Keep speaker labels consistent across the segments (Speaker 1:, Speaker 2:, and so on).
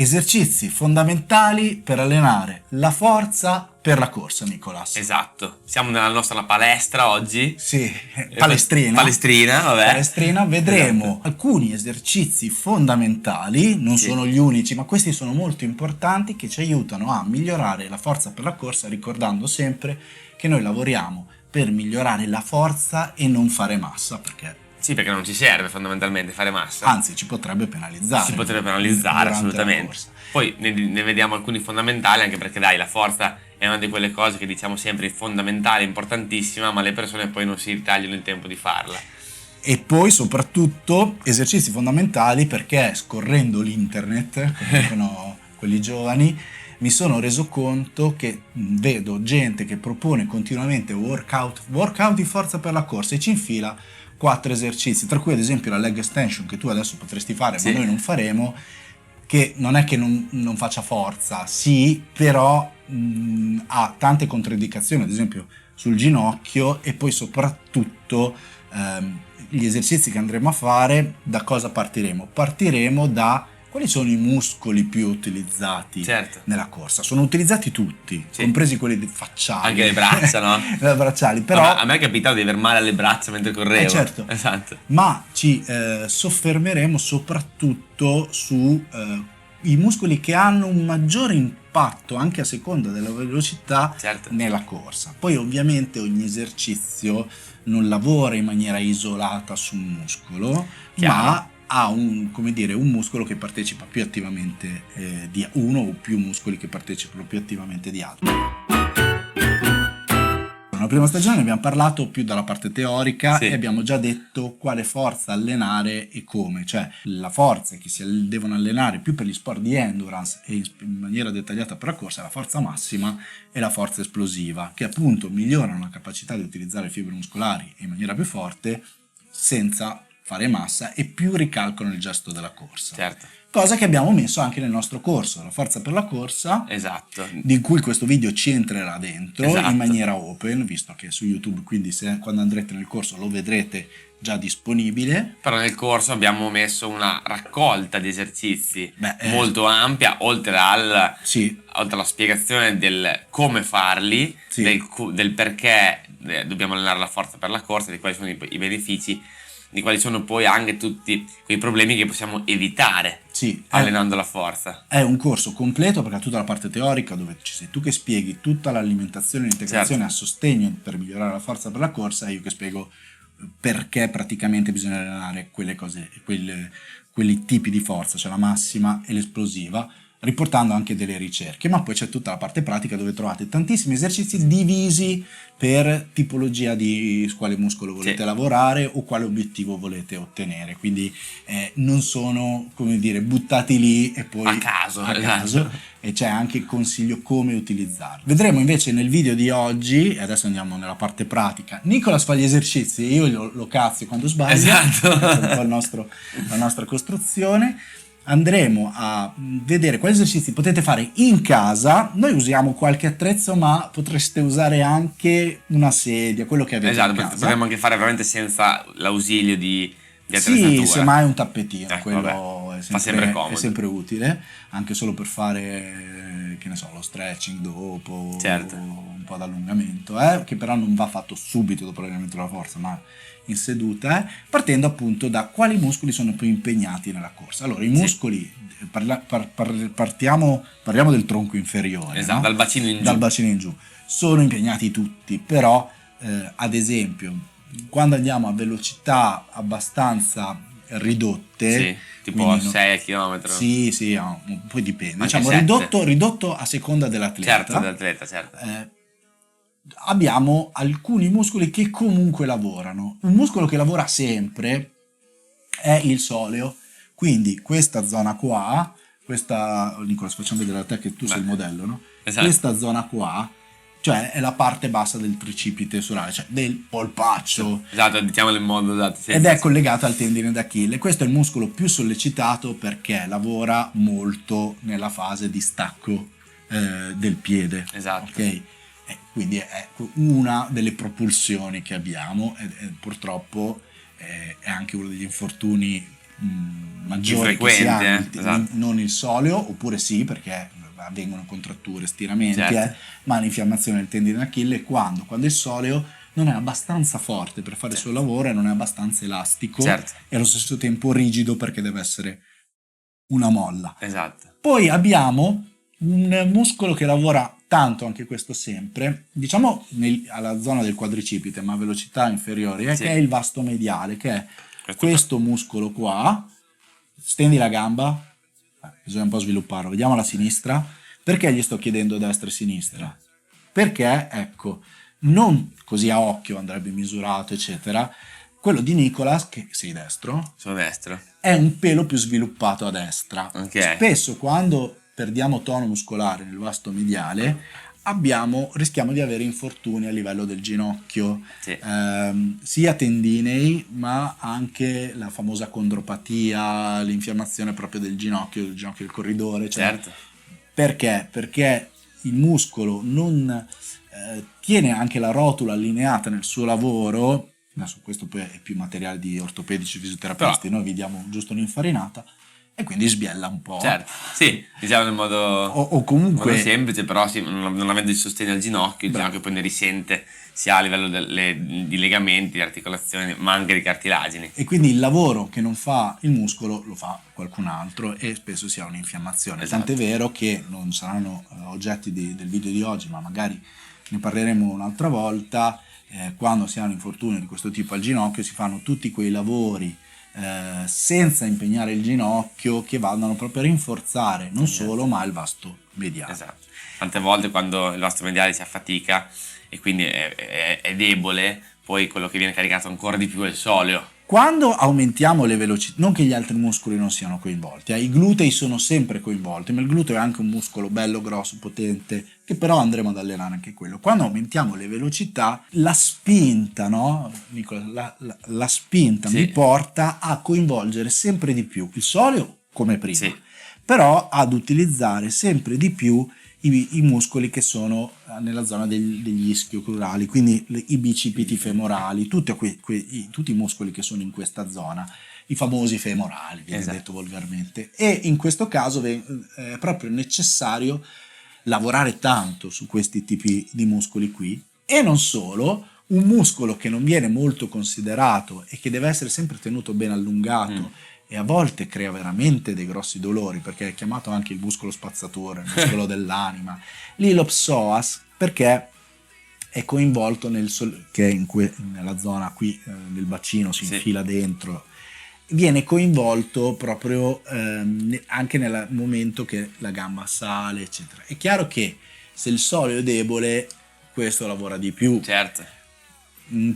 Speaker 1: Esercizi fondamentali per allenare la forza per la corsa, Nicolas.
Speaker 2: Esatto, siamo nella nostra palestra oggi.
Speaker 1: Sì, palestrina.
Speaker 2: Vabbè.
Speaker 1: Palestrina, vedremo alcuni esercizi fondamentali, non sono gli unici, ma questi sono molto importanti che ci aiutano a migliorare la forza per la corsa, ricordando sempre che noi lavoriamo per migliorare la forza e non fare massa, perché
Speaker 2: non ci serve fondamentalmente fare massa.
Speaker 1: Anzi, ci potrebbe penalizzare.
Speaker 2: Ci potrebbe penalizzare, assolutamente. Poi ne vediamo alcuni fondamentali, anche perché la forza è una di quelle cose che diciamo sempre fondamentale, importantissima, ma le persone poi non si ritagliano il tempo di farla.
Speaker 1: E poi soprattutto esercizi fondamentali perché scorrendo l'internet, come dicono quelli giovani, mi sono reso conto che vedo gente che propone continuamente workout di forza per la corsa e ci infila 4 esercizi, tra cui ad esempio la leg extension che tu adesso potresti fare, ma noi non faremo, che non è che non faccia forza, sì, però ha tante controindicazioni, ad esempio sul ginocchio, e poi soprattutto gli esercizi che andremo a fare, da cosa partiremo? Partiremo da quali sono i muscoli più utilizzati nella corsa. Sono utilizzati tutti, compresi quelli facciali.
Speaker 2: Anche le braccia, no?
Speaker 1: Le bracciali, però
Speaker 2: a me è capitato di aver male alle braccia mentre correvo.
Speaker 1: Certo.
Speaker 2: Esatto.
Speaker 1: Ma ci soffermeremo soprattutto su i muscoli che hanno un maggiore impatto, anche a seconda della velocità, nella corsa. Poi ovviamente ogni esercizio non lavora in maniera isolata su un muscolo, ma ha un muscolo che partecipa più attivamente di uno o più muscoli che partecipano più attivamente di altri. Nella prima stagione abbiamo parlato più dalla parte teorica e abbiamo già detto quale forza allenare e come, cioè la forza che si devono allenare più per gli sport di endurance e in maniera dettagliata per la corsa è la forza massima e la forza esplosiva, che appunto migliorano la capacità di utilizzare fibre muscolari in maniera più forte senza fare massa e più ricalcano il gesto della corsa. Cosa che abbiamo messo anche nel nostro corso, la forza per la corsa, di cui questo video ci entrerà dentro in maniera open, visto che è su YouTube, quindi quando andrete nel corso lo vedrete già disponibile.
Speaker 2: Però nel corso abbiamo messo una raccolta di esercizi molto ampia, oltre alla spiegazione del come farli, del perché dobbiamo allenare la forza per la corsa, di quali sono i benefici, di quali sono poi anche tutti quei problemi che possiamo evitare allenando la forza.
Speaker 1: È un corso completo perché ha tutta la parte teorica dove ci sei tu che spieghi tutta l'alimentazione e l'integrazione a sostegno per migliorare la forza per la corsa e io che spiego perché praticamente bisogna allenare quelle cose, quelli tipi di forza, cioè la massima e l'esplosiva, riportando anche delle ricerche, ma poi c'è tutta la parte pratica dove trovate tantissimi esercizi divisi per tipologia di quale muscolo volete lavorare o quale obiettivo volete ottenere, quindi non sono, come dire, buttati lì e poi
Speaker 2: a caso.
Speaker 1: E c'è anche il consiglio come utilizzarli. Vedremo invece nel video di oggi, e adesso andiamo nella parte pratica, Nicolas fa gli esercizi e io lo cazzo quando sbaglio, è un po' la nostra costruzione. Andremo a vedere quali esercizi potete fare in casa. Noi usiamo qualche attrezzo, ma potreste usare anche una sedia, quello che avete in casa.
Speaker 2: Potremmo anche fare veramente senza l'ausilio di attrezzatura.
Speaker 1: Sì, semmai un tappetino, quello
Speaker 2: fa sempre comodo.
Speaker 1: È sempre utile, anche solo per fare, che ne so, lo stretching dopo, un po' d'allungamento, che però non va fatto subito dopo l'allenamento della forza, ma in seduta, partendo appunto da quali muscoli sono più impegnati nella corsa. Allora, i muscoli, parliamo del tronco inferiore, no?
Speaker 2: Dal bacino in giù.
Speaker 1: Dal bacino in giù. Sono impegnati tutti, però ad esempio, quando andiamo a velocità abbastanza ridotte,
Speaker 2: tipo 6 km.
Speaker 1: Sì, poi dipende. Diciamo ridotto a seconda dell'atleta.
Speaker 2: Certo.
Speaker 1: Abbiamo alcuni muscoli che comunque lavorano. Un muscolo che lavora sempre è il soleo, quindi questa zona qua, Nicola, facciamo vedere a te che tu sei il modello, no? Questa zona qua, cioè è la parte bassa del tricipite solare, cioè del polpaccio.
Speaker 2: Diciamolo in modo
Speaker 1: ed è collegata al tendine d'Achille. Questo è il muscolo più sollecitato perché lavora molto nella fase di stacco del piede. Ok? Quindi è una delle propulsioni che abbiamo e purtroppo è anche uno degli infortuni maggiore che si ha,
Speaker 2: esatto.
Speaker 1: Non il soleo, oppure sì, perché avvengono contratture, stiramenti,
Speaker 2: certo.
Speaker 1: ma l'infiammazione del tendine d'Achille quando il soleo non è abbastanza forte per fare il suo lavoro e non è abbastanza elastico e allo stesso tempo rigido perché deve essere una molla.
Speaker 2: Esatto.
Speaker 1: Poi abbiamo un muscolo che lavora tanto, anche questo sempre, diciamo alla zona del quadricipite, ma a velocità inferiori, che è il vasto mediale, che è questo muscolo qua. Stendi la gamba, bisogna un po' svilupparlo. Vediamo la sinistra. Perché gli sto chiedendo destra e sinistra? Perché, ecco, non così a occhio andrebbe misurato, eccetera. Quello di Nicolas, che sei destro,
Speaker 2: sono destro,
Speaker 1: è un pelo più sviluppato a destra.
Speaker 2: Okay.
Speaker 1: Spesso quando perdiamo tono muscolare nel vasto mediale rischiamo di avere infortuni a livello del ginocchio, sia tendinei, ma anche la famosa condropatia, l'infiammazione proprio del ginocchio del corridore.
Speaker 2: Certo.
Speaker 1: Perché? Perché il muscolo non tiene anche la rotula allineata nel suo lavoro. Adesso questo poi è più materiale di ortopedici, fisioterapisti, noi vi diamo giusto un'infarinata e quindi sbiella un po'.
Speaker 2: Certo, sì, diciamo in modo,
Speaker 1: o comunque,
Speaker 2: in modo semplice, però sì, non avendo il sostegno al ginocchio, il ginocchio poi ne risente sia a livello di legamenti, di articolazioni, ma anche di cartilagini.
Speaker 1: E quindi il lavoro che non fa il muscolo lo fa qualcun altro e spesso si ha un'infiammazione.
Speaker 2: Esatto.
Speaker 1: Tant'è vero che non saranno oggetti del video di oggi, ma magari ne parleremo un'altra volta. Quando si ha un infortunio di questo tipo al ginocchio si fanno tutti quei lavori senza impegnare il ginocchio che vadano proprio a rinforzare non solo ma il vasto mediale.
Speaker 2: Esatto. Tante volte quando il vasto mediale si affatica e quindi è debole, poi quello che viene caricato ancora di più è il soleo.
Speaker 1: Quando aumentiamo le velocità, non che gli altri muscoli non siano coinvolti, i glutei sono sempre coinvolti, ma il gluteo è anche un muscolo bello, grosso, potente, che però andremo ad allenare anche quello. Quando aumentiamo le velocità, la spinta, no? Nicola, la spinta mi porta a coinvolgere sempre di più il soleo come prima, però ad utilizzare sempre di più i muscoli che sono nella zona degli ischio-crurali, quindi i bicipiti femorali, tutti i muscoli che sono in questa zona, i famosi femorali, viene detto volgarmente. E in questo caso è proprio necessario lavorare tanto su questi tipi di muscoli qui, e non solo. Un muscolo che non viene molto considerato e che deve essere sempre tenuto ben allungato e a volte crea veramente dei grossi dolori, perché è chiamato anche il muscolo spazzatore, il muscolo dell'anima, l'ilopsoas, perché è coinvolto nella zona qui del bacino, si infila dentro, viene coinvolto proprio anche nel momento che la gamba sale, eccetera. È chiaro che se il soleo è debole, questo lavora di più.
Speaker 2: Certo.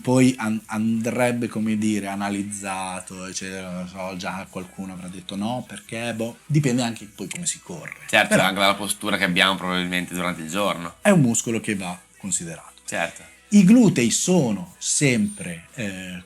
Speaker 1: Poi andrebbe, come dire, analizzato, eccetera. Non so, già qualcuno avrà detto no, perché dipende anche poi come si corre.
Speaker 2: Certo, però anche dalla postura che abbiamo probabilmente durante il giorno.
Speaker 1: È un muscolo che va considerato.
Speaker 2: Certo.
Speaker 1: I glutei sono sempre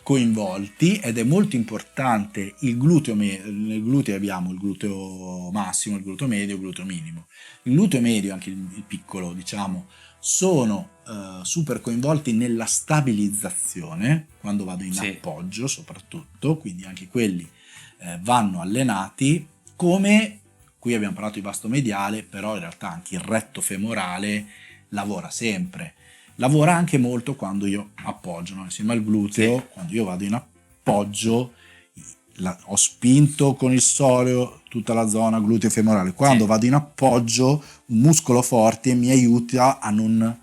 Speaker 1: coinvolti ed è molto importante il gluteo. Nel gluteo abbiamo il gluteo massimo, il gluteo medio, il gluteo minimo. Il gluteo medio, anche il piccolo, diciamo, sono super coinvolti nella stabilizzazione quando vado in appoggio soprattutto, quindi anche quelli vanno allenati. Come qui abbiamo parlato di vasto mediale, però in realtà anche il retto femorale lavora sempre. Lavora anche molto quando io appoggio, no? Insieme al gluteo, quando io vado in appoggio ho spinto con il soleo tutta la zona gluteo femorale. Quando vado in appoggio, un muscolo forte mi aiuta a non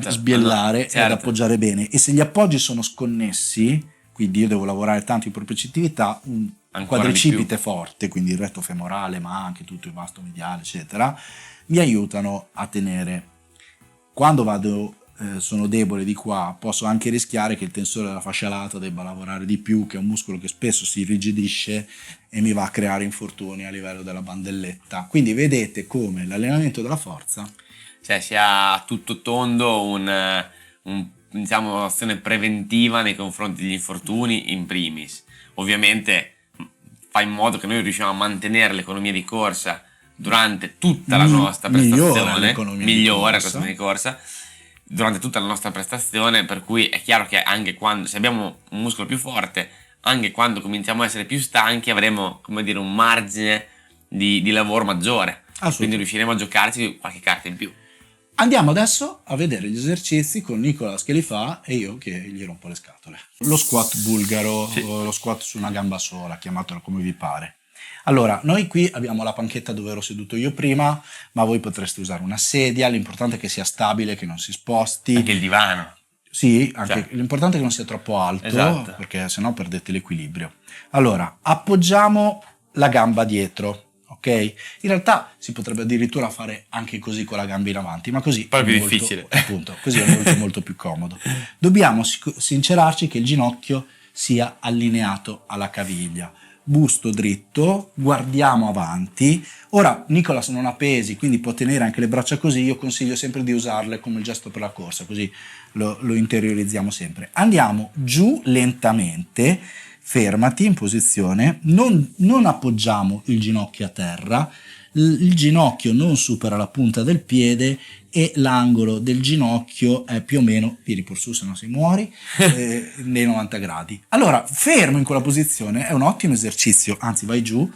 Speaker 1: sbiellare e ad appoggiare bene. E se gli appoggi sono sconnessi, quindi io devo lavorare tanto in propriocettività, un quadricipite forte, quindi il retto femorale, ma anche tutto il vasto mediale, eccetera, mi aiutano a tenere. Quando sono debole di qua, posso anche rischiare che il tensore della fascia lata debba lavorare di più, che è un muscolo che spesso si irrigidisce e mi va a creare infortuni a livello della bandelletta. Quindi vedete come l'allenamento della forza
Speaker 2: sia a tutto tondo diciamo, un'azione preventiva nei confronti degli infortuni in primis. Ovviamente fa in modo che noi riusciamo a mantenere l'economia di corsa durante tutta la nostra prestazione, migliore l'economia di corsa durante tutta la nostra prestazione, per cui è chiaro che anche se abbiamo un muscolo più forte, anche quando cominciamo a essere più stanchi avremo, come dire, un margine di lavoro maggiore, quindi riusciremo a giocarci qualche carta in più.
Speaker 1: Andiamo adesso a vedere gli esercizi con Nicolas che li fa e io che gli rompo le scatole. Lo squat bulgaro, lo squat su una gamba sola, chiamatelo come vi pare. Allora, noi qui abbiamo la panchetta dove ero seduto io prima, ma voi potreste usare una sedia, l'importante è che sia stabile, che non si sposti.
Speaker 2: Anche il divano.
Speaker 1: Sì, anche l'importante è che non sia troppo alto, esatto, perché sennò perdete l'equilibrio. Allora, appoggiamo la gamba dietro, ok? In realtà si potrebbe addirittura fare anche così con la gamba in avanti, ma così
Speaker 2: poi è più difficile.
Speaker 1: Appunto, così è molto molto più comodo. Dobbiamo sincerarci che il ginocchio sia allineato alla caviglia. Busto dritto, guardiamo avanti. Ora Nicolas non ha pesi, quindi può tenere anche le braccia così. Io consiglio sempre di usarle come il gesto per la corsa, così lo interiorizziamo sempre. Andiamo giù lentamente, fermati in posizione, non appoggiamo il ginocchio a terra, il ginocchio non supera la punta del piede e l'angolo del ginocchio è più o meno, tiri por su se no si muori, nei 90 gradi. Allora, fermo in quella posizione, è un ottimo esercizio, anzi vai giù,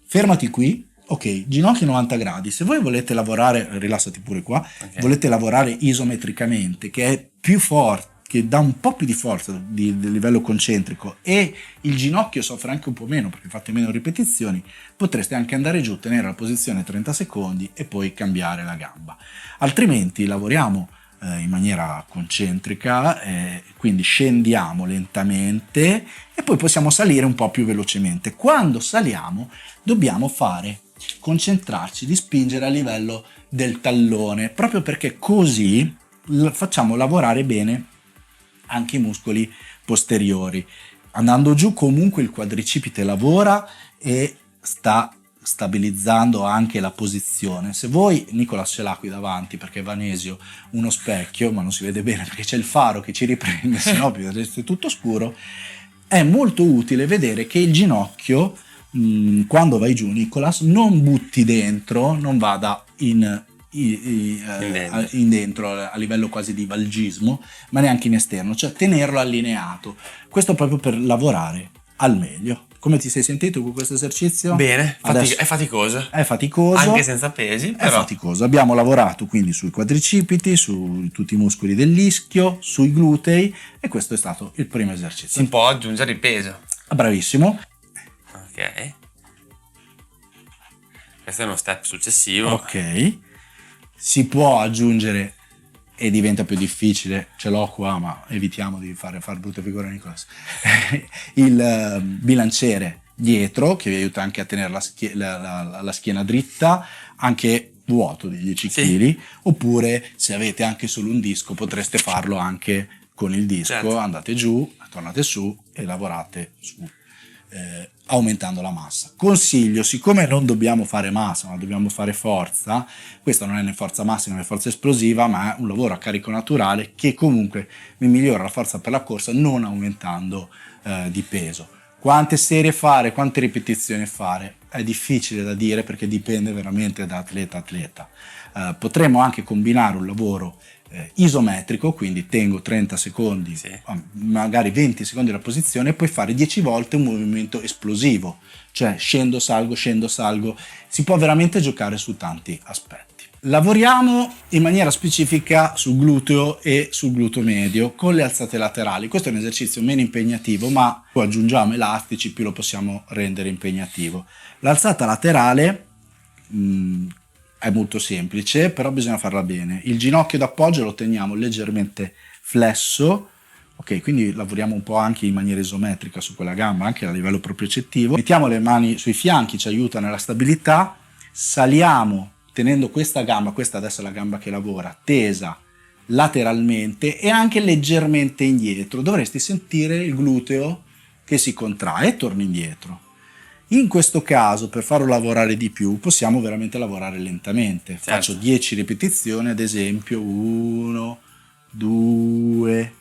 Speaker 1: fermati qui, ok, ginocchio 90 gradi. Se voi volete lavorare, rilassati pure qua, volete lavorare isometricamente, che è più forte, che dà un po' più di forza del livello concentrico e il ginocchio soffre anche un po' meno perché fate meno ripetizioni, potreste anche andare giù, tenere la posizione 30 secondi e poi cambiare la gamba. Altrimenti lavoriamo in maniera concentrica, quindi scendiamo lentamente e poi possiamo salire un po' più velocemente. Quando saliamo dobbiamo concentrarci di spingere a livello del tallone, proprio perché così facciamo lavorare bene anche i muscoli posteriori. Andando giù comunque il quadricipite lavora e sta stabilizzando anche la posizione. Se voi, Nicolas ce l'ha qui davanti perché Vanesio uno specchio, ma non si vede bene perché c'è il faro che ci riprende, se no è tutto scuro, è molto utile vedere che il ginocchio, quando vai giù Nicolas, non butti dentro, non vada in dentro a livello quasi di valgismo, ma neanche in esterno, cioè tenerlo allineato. Questo proprio per lavorare al meglio. Come ti sei sentito con questo esercizio?
Speaker 2: Bene, è faticoso.
Speaker 1: È faticoso.
Speaker 2: Anche senza pesi, però.
Speaker 1: È faticoso. Abbiamo lavorato quindi sui quadricipiti, su tutti i muscoli dell'ischio, sui glutei e questo è stato il primo esercizio.
Speaker 2: Si può aggiungere il peso.
Speaker 1: Bravissimo.
Speaker 2: Ok. Questo è uno step successivo.
Speaker 1: Ok. Si può aggiungere e diventa più difficile, ce l'ho qua ma evitiamo di far brutte figure a Nicolas, il bilanciere dietro che vi aiuta anche a tenere la schiena dritta, anche vuoto di 10 kg, oppure se avete anche solo un disco potreste farlo anche con il disco, certo. Andate giù, tornate su e lavorate su. Aumentando la massa. Consiglio, siccome non dobbiamo fare massa ma dobbiamo fare forza, questa non è né forza massima né forza esplosiva, ma è un lavoro a carico naturale che comunque mi migliora la forza per la corsa non aumentando di peso. Quante serie fare, quante ripetizioni fare è difficile da dire perché dipende veramente da atleta a atleta. Potremmo anche combinare un lavoro isometrico, quindi tengo 30 secondi, magari 20 secondi la posizione e poi fare 10 volte un movimento esplosivo, cioè scendo, salgo, si può veramente giocare su tanti aspetti. Lavoriamo in maniera specifica sul gluteo e sul gluteo medio con le alzate laterali. Questo è un esercizio meno impegnativo, ma più aggiungiamo elastici più lo possiamo rendere impegnativo. L'alzata laterale è molto semplice, però bisogna farla bene. Il ginocchio d'appoggio lo teniamo leggermente flesso, ok? Quindi lavoriamo un po' anche in maniera isometrica su quella gamba, anche a livello propriocettivo. Mettiamo le mani sui fianchi, ci aiuta nella stabilità. Saliamo tenendo questa gamba, questa adesso è la gamba che lavora, tesa lateralmente e anche leggermente indietro. Dovresti sentire il gluteo che si contrae e torna indietro. In questo caso, per farlo lavorare di più, possiamo veramente lavorare lentamente. Certo. Faccio 10 ripetizioni, ad esempio, 1, 2,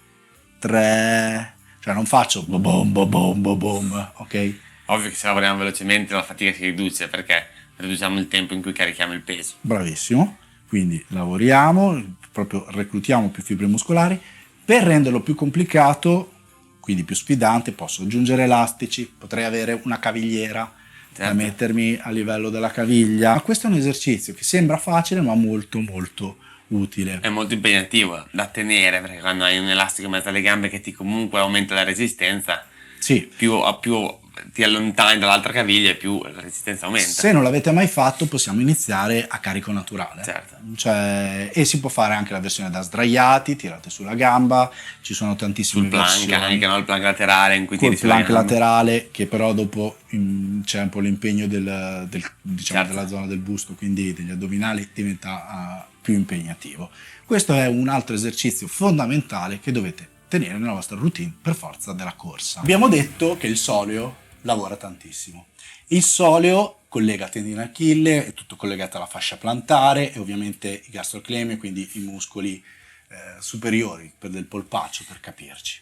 Speaker 1: 3, cioè non faccio boom, ok?
Speaker 2: Ovvio che se lavoriamo velocemente la fatica si riduce perché riduciamo il tempo in cui carichiamo il peso.
Speaker 1: Bravissimo, quindi lavoriamo, proprio reclutiamo più fibre muscolari. Per renderlo più complicato, quindi più sfidante, posso aggiungere elastici, potrei avere una cavigliera da mettermi a livello della caviglia. Ma questo è un esercizio che sembra facile ma molto molto utile.
Speaker 2: È molto impegnativo da tenere, perché quando hai un elastico in mezzo alle gambe che ti comunque aumenta la resistenza, più ti allontani dall'altra caviglia e più la resistenza aumenta.
Speaker 1: Se non l'avete mai fatto, possiamo iniziare a carico naturale. E si può fare anche la versione da sdraiati, tirate sulla gamba, ci sono tantissime versioni.
Speaker 2: Sul plank, anche no? Il plank laterale in cui
Speaker 1: tiri sulla gamba. Il plank laterale, che però dopo c'è un po' l'impegno della zona del busto, quindi degli addominali, diventa più impegnativo. Questo è un altro esercizio fondamentale che dovete tenere nella vostra routine per forza della corsa. Abbiamo detto che il soleo lavora tantissimo. Il soleo collega tendine Achille, è tutto collegato alla fascia plantare e ovviamente i gastroclemi, quindi i muscoli superiori del polpaccio, per capirci.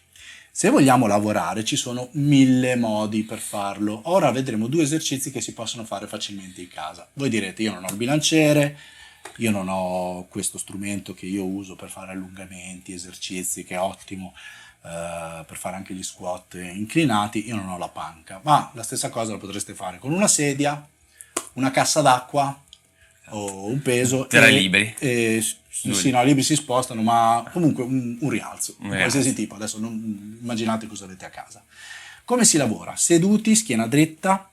Speaker 1: Se vogliamo lavorare ci sono 1000 modi per farlo. Ora vedremo 2 esercizi che si possono fare facilmente in casa. Voi direte: io non ho il bilanciere, io non ho questo strumento che io uso per fare allungamenti, esercizi, che è ottimo per fare anche gli squat inclinati, io non ho la panca. Ma la stessa cosa la potreste fare con una sedia, una cassa d'acqua o un peso.
Speaker 2: Liberi.
Speaker 1: Sì, no, libri si spostano, ma comunque un rialzo, qualsiasi tipo. Adesso non immaginate cosa avete a casa. Come si lavora? Seduti, schiena dritta,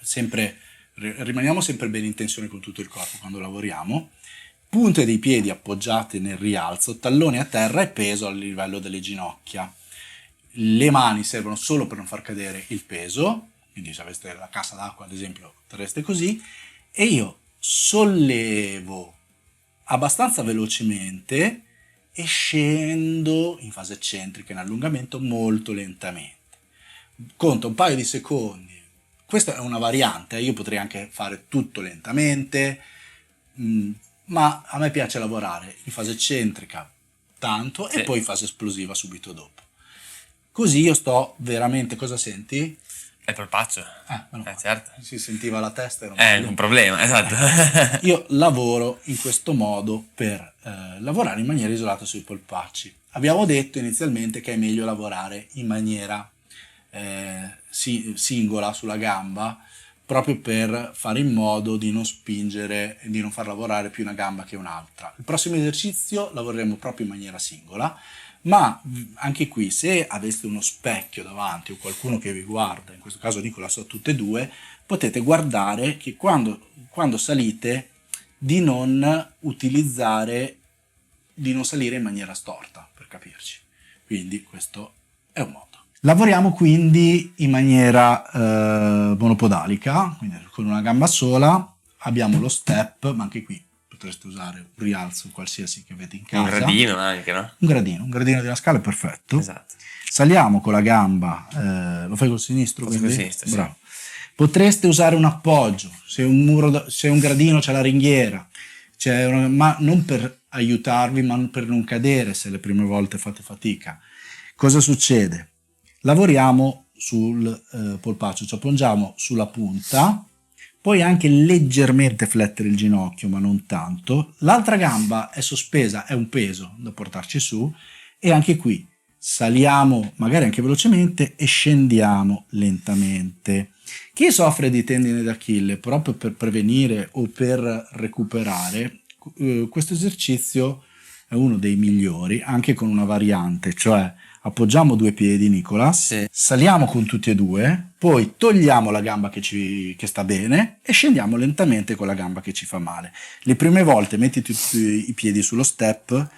Speaker 1: sempre. Rimaniamo sempre bene in tensione con tutto il corpo quando lavoriamo, punte dei piedi appoggiate nel rialzo, talloni a terra e peso a livello delle ginocchia. Le mani servono solo per non far cadere il peso, quindi se aveste la cassa d'acqua ad esempio terreste così, e io sollevo abbastanza velocemente e scendo in fase eccentrica, in allungamento, molto lentamente. Conto un paio di secondi. Questa è una variante, io potrei anche fare tutto lentamente, ma a me piace lavorare in fase eccentrica tanto e poi in fase esplosiva subito dopo. Così io sto veramente, cosa senti?
Speaker 2: È il polpaccio. Certo.
Speaker 1: Si sentiva la testa.
Speaker 2: È un problema, esatto.
Speaker 1: Io lavoro in questo modo per lavorare in maniera isolata sui polpacci. Abbiamo detto inizialmente che è meglio lavorare in maniera singola sulla gamba, proprio per fare in modo di non spingere e di non far lavorare più una gamba che un'altra. Il prossimo esercizio lavoreremo proprio in maniera singola, ma anche qui, se aveste uno specchio davanti o qualcuno che vi guarda, in questo caso Nicola so tutte e due, potete guardare che quando salite di non salire in maniera storta, per capirci. Quindi questo è un modo. Lavoriamo quindi in maniera monopodalica, quindi con una gamba sola, abbiamo lo step, ma anche qui potreste usare un rialzo qualsiasi che avete in casa.
Speaker 2: Un gradino anche, no?
Speaker 1: Un gradino di una scala è perfetto.
Speaker 2: Esatto.
Speaker 1: Saliamo con la gamba, lo fai col sinistro?
Speaker 2: Col sinistro,
Speaker 1: bravo. Sì. Potreste usare un appoggio, se un gradino c'è la ringhiera, ma non per aiutarvi, ma per non cadere se le prime volte fate fatica. Cosa succede? Lavoriamo sul polpaccio, ci appoggiamo sulla punta, poi anche leggermente flettere il ginocchio, ma non tanto. L'altra gamba è sospesa, è un peso da portarci su, e anche qui saliamo magari anche velocemente e scendiamo lentamente. Chi soffre di tendine d'Achille, proprio per prevenire o per recuperare, questo esercizio è uno dei migliori, anche con una variante, cioè appoggiamo 2 piedi, Nicola, saliamo con tutti e 2, poi togliamo la gamba che sta bene e scendiamo lentamente con la gamba che ci fa male. Le prime volte mettiti i piedi sullo step,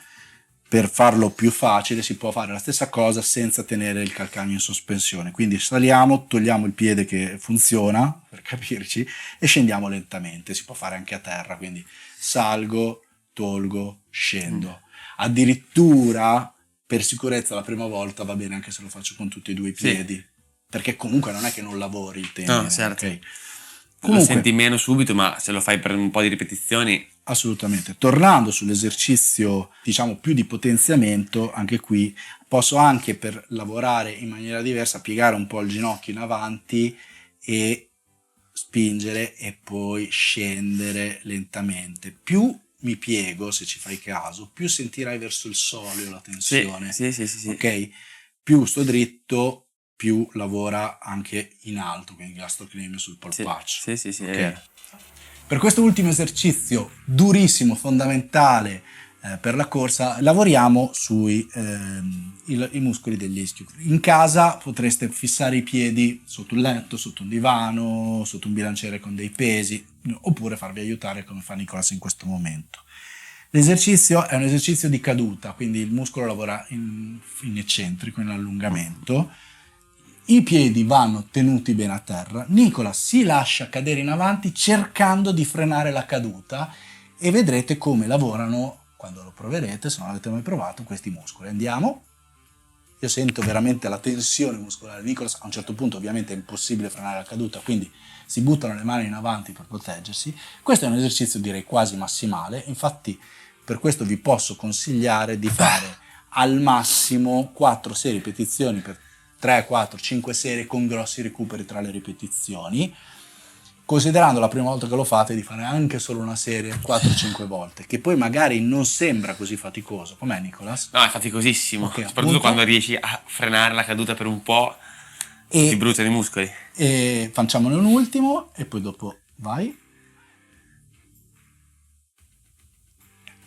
Speaker 1: per farlo più facile si può fare la stessa cosa senza tenere il calcagno in sospensione, quindi saliamo, togliamo il piede che funziona, per capirci, e scendiamo lentamente. Si può fare anche a terra, quindi salgo, tolgo, scendo. Addirittura per sicurezza la prima volta va bene anche se lo faccio con tutti e 2 i piedi, perché comunque non è che non lavori il tendine.
Speaker 2: No, certo.
Speaker 1: Okay?
Speaker 2: Comunque, lo senti meno subito, ma se lo fai per un po' di ripetizioni...
Speaker 1: Assolutamente. Tornando sull'esercizio, diciamo, più di potenziamento, anche qui posso anche, per lavorare in maniera diversa, piegare un po' il ginocchio in avanti e spingere e poi scendere lentamente. Più mi piego, se ci fai caso, più sentirai verso il soleo la tensione.
Speaker 2: Sì.
Speaker 1: Ok? più sto dritto, più lavora anche in alto, quindi gastrocnemio sul polpaccio.
Speaker 2: Sì,
Speaker 1: okay. Per questo ultimo esercizio durissimo, fondamentale per la corsa, lavoriamo sui i muscoli degli ischio. In casa potreste fissare i piedi sotto un letto, sotto un divano, sotto un bilanciere con dei pesi, oppure farvi aiutare come fa Nicolas in questo momento. L'esercizio è un esercizio di caduta, quindi il muscolo lavora in eccentrico, in allungamento. I piedi vanno tenuti bene a terra. Nicolas si lascia cadere in avanti cercando di frenare la caduta e vedrete come lavorano, quando lo proverete, se non l'avete mai provato, questi muscoli. Andiamo. Io sento veramente la tensione muscolare di Nicolas. A un certo punto ovviamente è impossibile frenare la caduta, quindi si buttano le mani in avanti per proteggersi. Questo è un esercizio direi quasi massimale, infatti per questo vi posso consigliare di fare al massimo 4-6 ripetizioni per 3, 4, 5 serie con grossi recuperi tra le ripetizioni, considerando la prima volta che lo fate di fare anche solo una serie 4-5 volte, che poi magari non sembra così faticoso. Com'è, Nicolas?
Speaker 2: No, è faticosissimo,
Speaker 1: okay,
Speaker 2: soprattutto
Speaker 1: appunto,
Speaker 2: quando riesci a frenare la caduta per un po' e ti bruciano i muscoli.
Speaker 1: E facciamone un ultimo e poi dopo vai.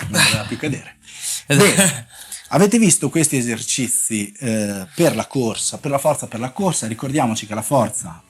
Speaker 1: Non doveva più cadere. Bene. Avete visto questi esercizi per la corsa, per la forza, per la corsa. Ricordiamoci che la forza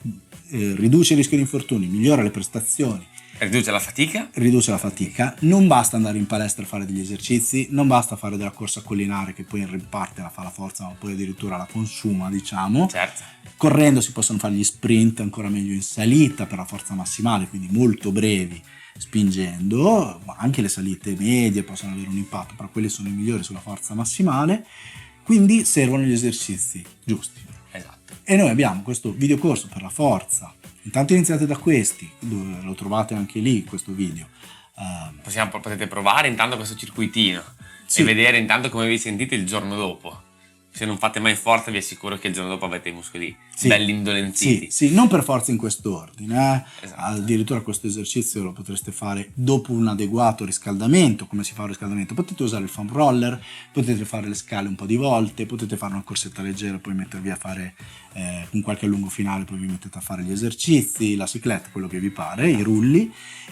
Speaker 1: riduce il rischio di infortuni, migliora le prestazioni,
Speaker 2: riduce la fatica.
Speaker 1: Non basta andare in palestra a fare degli esercizi, non basta fare della corsa collinare che poi in parte la fa la forza, ma poi addirittura la consuma, diciamo.
Speaker 2: Certo.
Speaker 1: Correndo si possono fare gli sprint, ancora meglio in salita per la forza massimale, quindi molto brevi, spingendo. Anche le salite medie possono avere un impatto, però quelli sono i migliori sulla forza massimale. Quindi servono gli esercizi giusti.
Speaker 2: Esatto.
Speaker 1: E noi abbiamo questo videocorso per la forza. Intanto iniziate da questi, dove lo trovate anche lì questo video.
Speaker 2: Potete provare intanto questo circuitino e vedere intanto come vi sentite il giorno dopo. Se non fate mai forza vi assicuro che il giorno dopo avete i muscoli belli indolenziti.
Speaker 1: Sì, non per forza in quest'ordine.
Speaker 2: Esatto.
Speaker 1: Addirittura questo esercizio lo potreste fare dopo un adeguato riscaldamento. Come si fa un riscaldamento? Potete usare il foam roller, potete fare le scale un po' di volte, potete fare una corsetta leggera e poi mettervi a fare con qualche allungo finale, poi vi mettete a fare gli esercizi, la cyclette, quello che vi pare, i rulli.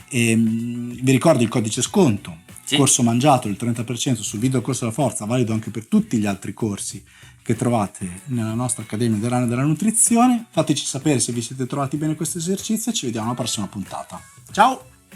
Speaker 1: Vi ricordo il codice sconto. Corso mangiato il 30% sul video corso della forza, valido anche per tutti gli altri corsi che trovate nella nostra Accademia della Nutrizione. Fateci sapere se vi siete trovati bene questo esercizio e ci vediamo alla prossima puntata. Ciao!